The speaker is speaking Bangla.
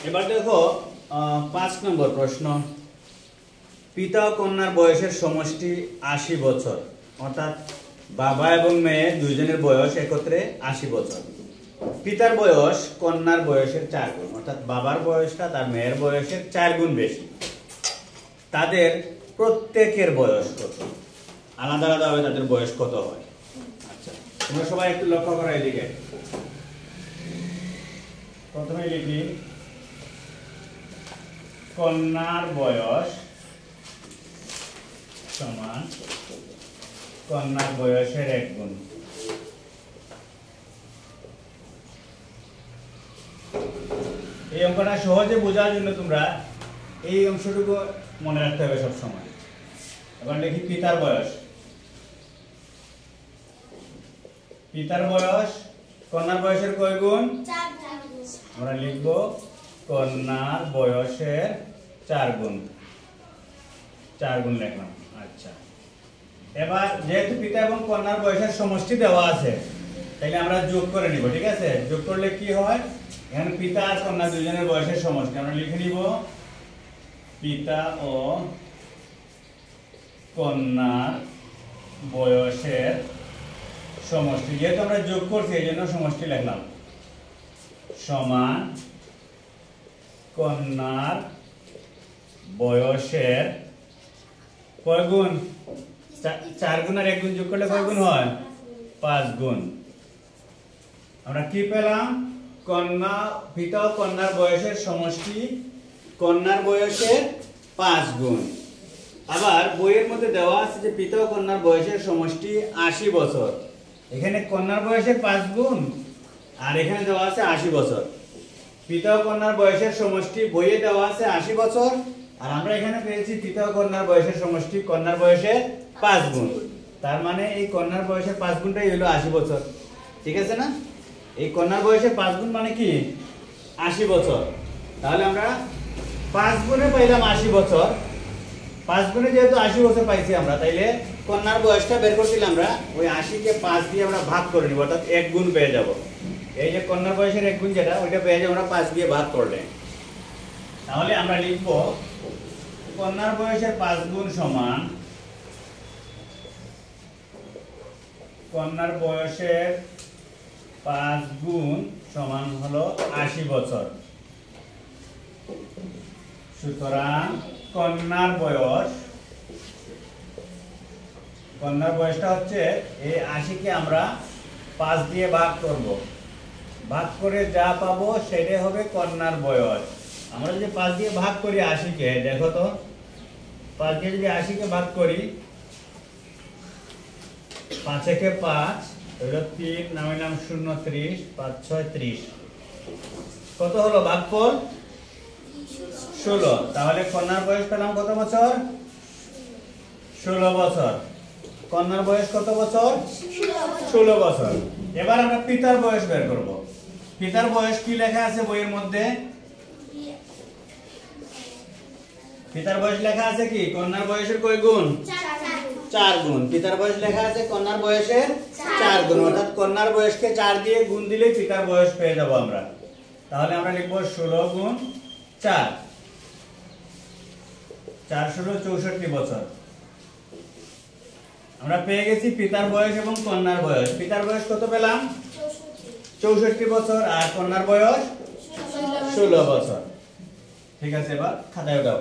এবার দেখো 5 নম্বর প্রশ্ন। পিতা ও কন্যার বয়সের সমষ্টি 80 বছর, অর্থাৎ বাবা এবং মেয়ে দুইজনের বয়স একত্রে 80 বছর। পিতার বয়স কন্যার বয়সের 4 গুণ, অর্থাৎ বাবার বয়সটা তার মেয়ের বয়সের 4 গুণ বেশি। তাদের প্রত্যেকের বয়স কত? আলাদা আলাদা ভাবে তাদের বয়স কত হয়? আচ্ছা, তোমরা সবাই একটু লক্ষ্য করো এদিকে। প্রথমে লিখি কন্যার বয়স সমান কন্যার বয়সের 1 গুণ। এই অঙ্কটা সহজে বোঝার জন্য তোমরা এই অংশটুকু মনে রাখতে হবে সব সময়। এবার লিখি পিতার বয়স। পিতার বয়স কন্যার বয়সের কয় গুণ? 4 গুণ। আমরা লিখব কন্যার বয়সের 4 গুণ। 4 গুণ লিখলাম। আচ্ছা, এবার যেহেতু পিতা এবং কন্যার বয়সের সমষ্টি দেওয়া আছে, তাইলে আমরা যোগ করে নিব। ঠিক আছে, যোগ করলে কি হয়? এখানে পিতা আর কন্যা দুজনের বয়সের সমষ্টি আমরা লিখে নিব পিতা ও কন্যার বয়সের সমষ্টি। যেহেতু আমরা যোগ করছি এই জন্য সমষ্টি লিখলাম, সমান কন্যার বয়সের কয় গুণ? 4 গুণ আর 1 গুণ যোগ করলে কয় গুণ হয়? 5 গুণ। আমরা কি পেলাম? কন্যা পিতা ও কন্যার বয়সের সমষ্টি কন্যার বয়সের 5 গুণ। আবার বইয়ের মধ্যে দেওয়া আছে যে পিতা ও কন্যার বয়সের সমষ্টি 80 বছর। এখানে কন্যার বয়সের 5 গুণ আর এখানে দেওয়া আছে 80 বছর। পিতা ও কন্যার বয়সের সমষ্টি বইয়ে দেওয়া আছে 80 বছর, আর আমরা এখানে পেয়েছি পিতা ও কন্যার বয়সের সমষ্টি কন্যার বয়সের 5 গুণ। তার মানে এই কন্যার বয়সের 5 গুণটাই হলো 80 বছর। ঠিক আছে না? এই কন্যার বয়সের 5 গুণ মানে কি? 80 বছর। তাহলে আমরা 5 গুণে পাইলাম 80 বছর। 5 গুণে যেহেতু 80 বছর পাইছি আমরা, তাইলে কন্যার বয়সটা বের করছিলাম আমরা ওই 80 কে 5 দিয়ে আমরা ভাগ করে নিব, অর্থাৎ 1 গুণ পেয়ে যাব। এই যে কন্যার বয়সের 1 গুণ যেটা, ওইটা পেয়ে যাব আমরা 5 দিয়ে ভাগ করলে। তাহলে আমরা লিখব কন্যার বয়সের 5 গুণ সমান কন্যার বয়সের 5 গুণ সমান হলো 80 বছর। সুতরাং কন্যার বয়সটা হচ্ছে এই 80 কে আমরা 5 দিয়ে ভাগ করব। ভাগ করে যা পাবো সেটাই হবে কন্যার বয়স। আমরা যদি 5 দিয়ে ভাগ করি 80 কে, দেখো তো 5 দিয়ে যদি 80 কে ভাগ করি, 5 একে 5 হলো 3, নামিলাম 0, 30, 5 6 30। কত হলো ভাগফল? 16। তাহলে কন্যার বয়স পেলাম কত বছর? 16 বছর। কন্যার বয়স কত বছর? 16 বছর। এবার আমরা পিতার বয়স বের করব। পিতার বয়স কি লেখা আছে বইয়ের মধ্যে? পিতার বয়স লেখা আছে কি? কন্যার বয়সের কয় গুণ? 4 গুণ। পিতার বয়স লেখা আছে কন্যার বয়সের 4 গুণ, অর্থাৎ কন্যার বয়সকে 4 দিয়ে গুণ দিলেই পিতার বয়স পেয়ে যাব আমরা। তাহলে আমরা লিখব 16 গুণ 4, 4 16 64 বছর। আমরা পেয়ে গেছি পিতার বয়স এবং কন্যার বয়স। পিতার বয়স কত পেলাম? 64 বছর, আর কন্যার বয়স 16 বছর। ঠিক আছে, এবার খাতায় দাও।